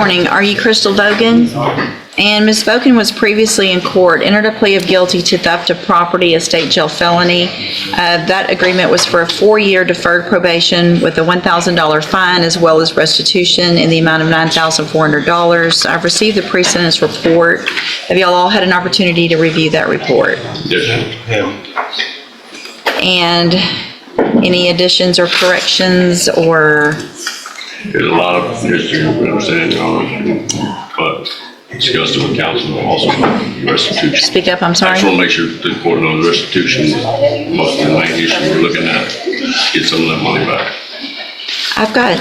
Morning. Are you Crystal Bogan? And Ms. Bogan was previously in court, entered a plea of guilty to theft of property, a state jail felony. That agreement was for a 4-year deferred probation with a $1,000 fine as well as restitution in the amount of $9,400. I've received the pre-sentence report. Have y'all all had an opportunity to review that report? Yes. And any additions or corrections or? There's a lot of history, we understand, Your Honor, but discussed it with counsel also restitution. Speak up, I'm sorry. I just want to make sure the court knows restitution, most of the main issue we're looking at, get some of that money back. I've got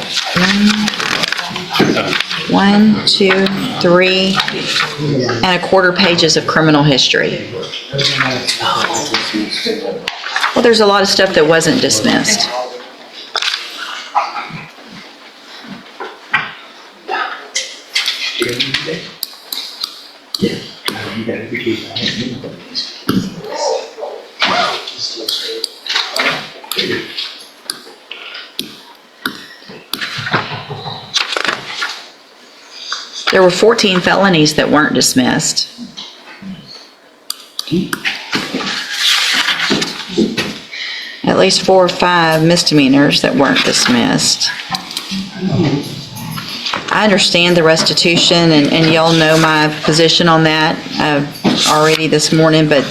1, 2, 3 and a quarter pages of criminal history. Well, there's a lot of stuff that wasn't dismissed. There were 14 felonies that weren't dismissed. At least 4 or 5 misdemeanors that weren't dismissed. I understand the restitution, and y'all know my position on that already this morning, but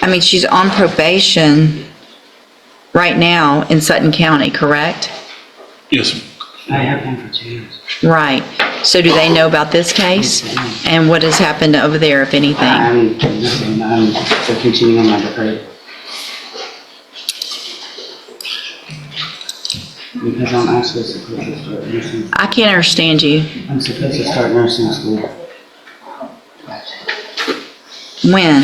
I mean, she's on probation right now in Sutton County, correct? Yes. I have been for 2 years. Right. So do they know about this case? And what has happened over there, if anything? I'm still continuing on my deferred. Because I'm actually supposed to start nursing. I can't understand you. I'm supposed to start nursing school. When?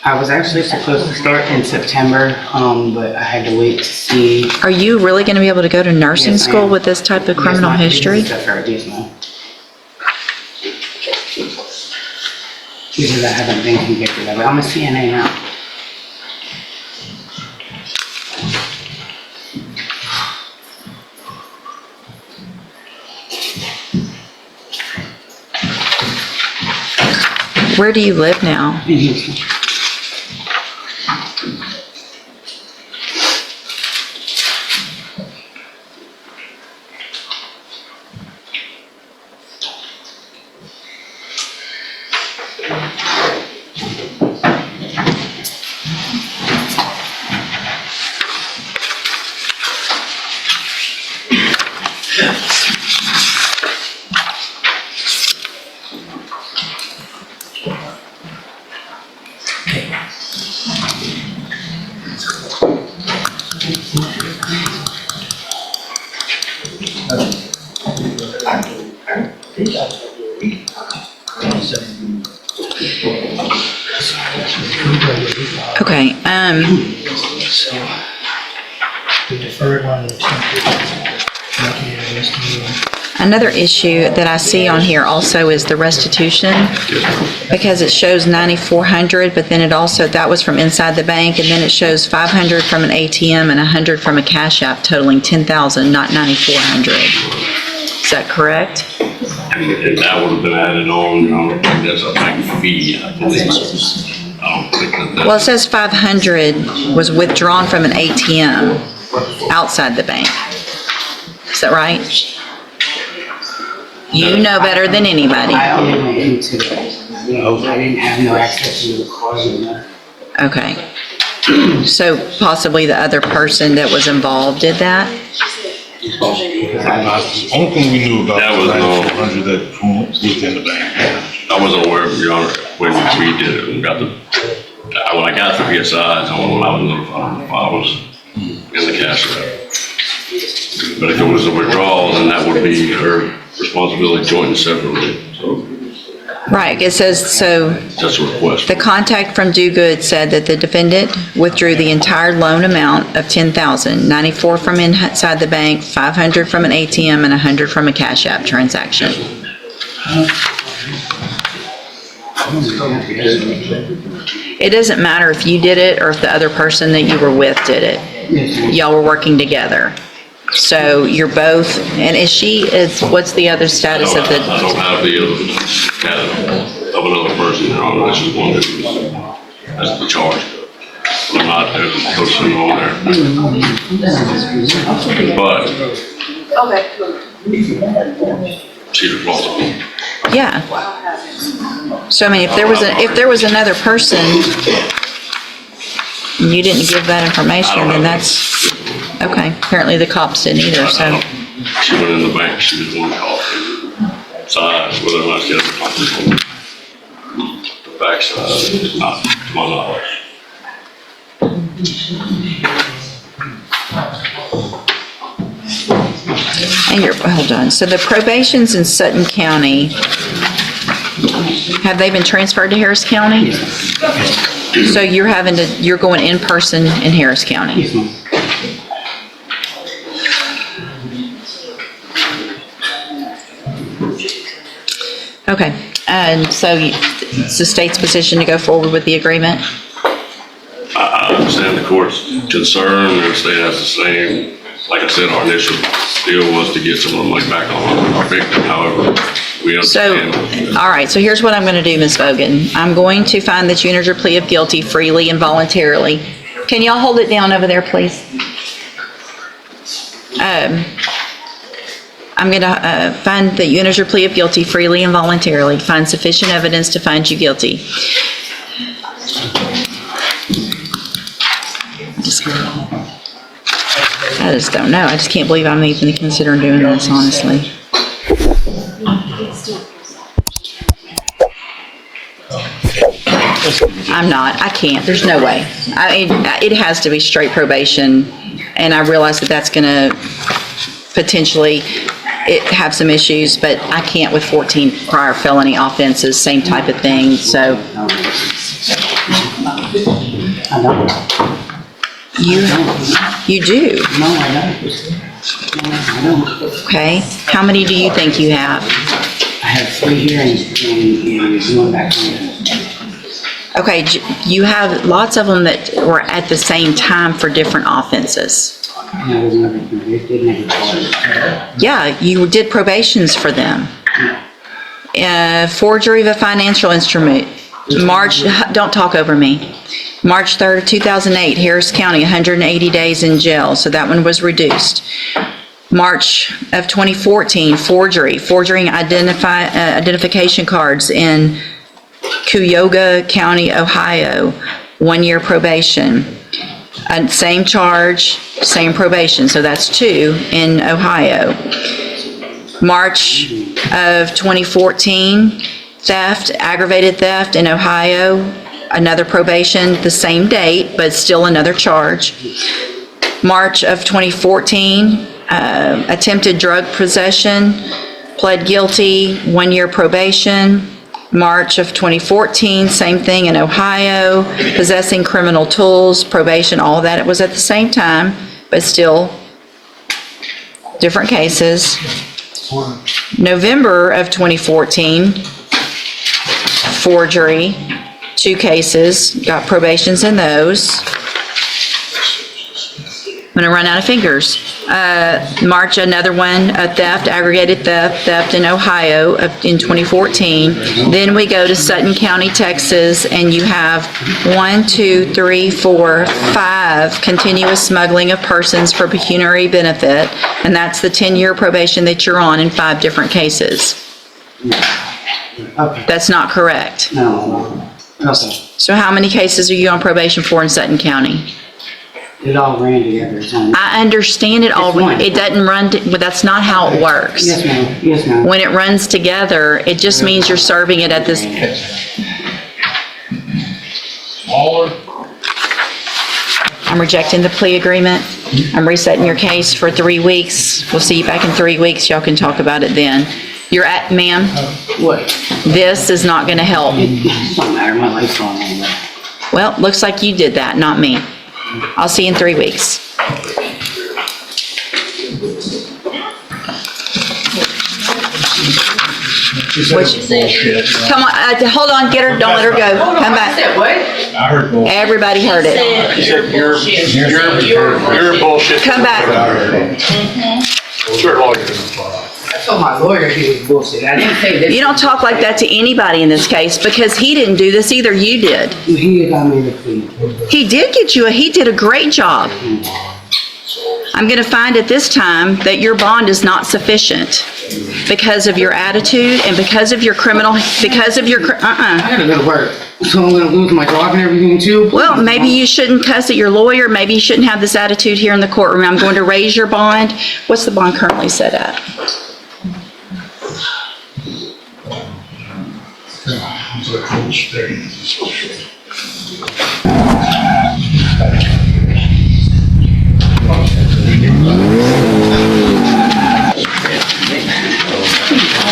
I was actually supposed to start in September, but I had to wait to see. Are you really going to be able to go to nursing Yes, I school am. with this type of criminal history? Yes, ma'am. Because I haven't been convicted of it. I'm a CNA now. Where do you live now? In Houston. Okay, So, the deferred one is another issue that I see on here also is the restitution, because it shows $9,400, but then it also, that was from inside the bank, and then it shows $500 from an ATM and $100 from a cash app, totaling $10,000, not $9,400. Is that correct? And that would have been added on, Your Honor, I think that's a bank fee, I believe. I don't think that. Well, it says 500 was withdrawn from an ATM outside the bank. Is that right? You know better than anybody. I only went into it. I didn't have no access to the card. Okay. So possibly the other person that was involved did that? The only thing we knew about That was was no- that was in the bank. I wasn't aware of, Your Honor, when we did it, when I got the PSIs, I was notified if I was in the cash wrap. But if it was a withdrawal, then that would be her responsibility joint and separately, so Right, it says, so that's a request. the contact from Do Good said that the defendant withdrew the entire loan amount of $10,000, 94 from inside the bank, 500 from an ATM, and 100 from a Cash App transaction. It doesn't matter if you did it or if the other person that you were with did it. Yes, ma'am. Y'all were working together. So you're both, and what's the other status of I the, don't have the other status of another person, Your Honor. This is one that's the charge. I'm not posting on there. But she's responsible. yeah. So I mean, if there was another person, and you didn't give that information, then that's, okay. Apparently the cops didn't either, so. She went in the bank, she was the one called. Side, whether or not she has a conflict on the backside, not to my knowledge. And hold on, so the probations in Sutton County, have they been transferred to Harris County? So you're going in person in Harris County? Yes, ma'am. Okay, and so it's the state's position to go forward with the agreement? I understand the court's concern, and the state has the same. Like I said, our initial deal was to get some of the money back on our victim, however, we So, understand. all right, so here's what I'm going to do, Ms. Bogan. I'm going to find that you entered your plea of guilty freely and voluntarily. Can y'all hold it down over there, please? I'm going to find that you entered your plea of guilty freely and voluntarily, find sufficient evidence to find you guilty. I just don't know. I just can't believe I'm even considering doing this, honestly. I'm not. I can't. There's no way. It has to be straight probation, and I realize that that's going to potentially have some issues, but I can't with 14 prior felony offenses, same type of thing, so. I don't. You do? No, I don't. No, I don't. Okay. How many do you think you have? I have 3 here and one back home. Okay, you have lots of them that were at the same time for different offenses. And I was never convicted, never charged. Yeah, you did probations for them. Forgery of a financial instrument. Don't talk over me. March 3rd, 2008, Harris County, 180 days in jail, so that one was reduced. March of 2014, forging identification cards in Cuyahoga County, Ohio, 1 year probation. Same charge, same probation, so that's 2 in Ohio. March of 2014, aggravated theft in Ohio, another probation, the same date, but still another charge. March of 2014, attempted drug possession, pled guilty, 1 year probation. March of 2014, same thing in Ohio, possessing criminal tools, probation, all that. It was at the same time, but still different cases. November of 2014, forgery, 2 cases, got probations in those. I'm gonna run out of fingers. March, another one, theft, aggravated theft in Ohio in 2014. Then we go to Sutton County, Texas, and you have 1, 2, 3, 4, 5 continuous smuggling of persons for pecuniary benefit, and that's the 10-year probation that you're on in 5 different cases. Okay. That's not correct. No. Okay. So how many cases are you on probation for in Sutton County? It all ran together. I understand it all, It's one. it doesn't run, but that's not how it works. Yes, ma'am. Yes, ma'am. When it runs together, it just means you're serving it at this. I'm rejecting the plea agreement. I'm resetting your case for 3 weeks. We'll see you back in 3 weeks. Y'all can talk about it then. Ma'am, What? this is not gonna help. It don't matter. My life's on anyway. Well, looks like you did that, not me. I'll see you in 3 weeks. She said it was bullshit. Come on, hold on, get her, don't let her go. Come back. what? I heard bullshit. Everybody heard it. He said you're bullshit. Come back. You're a lawyer. I told my lawyer he was bullshit. I didn't say this. You don't talk like that to anybody in this case because he didn't do this either, you did. He got me the plea. He did get you, he did a great job. I'm gonna find at this time that your bond is not sufficient because of your attitude and because of your criminal, because of your, I gotta go to work, so I'm gonna lose my job and everything too. Well, maybe you shouldn't cuss at your lawyer, maybe you shouldn't have this attitude here in the courtroom. I'm going to raise your bond. What's the bond currently set at?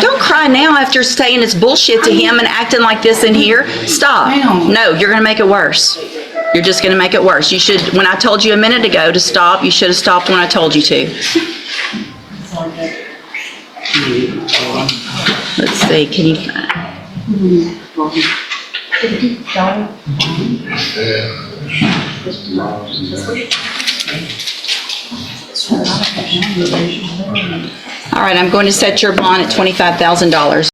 Don't cry now after saying it's bullshit to him and acting like this in here. Stop. No, you're gonna make it worse. You're just gonna make it worse. You should, when I told you a minute ago to stop, you should have stopped when I told you to. Let's see, can you find? All right, I'm going to set your bond at $25,000.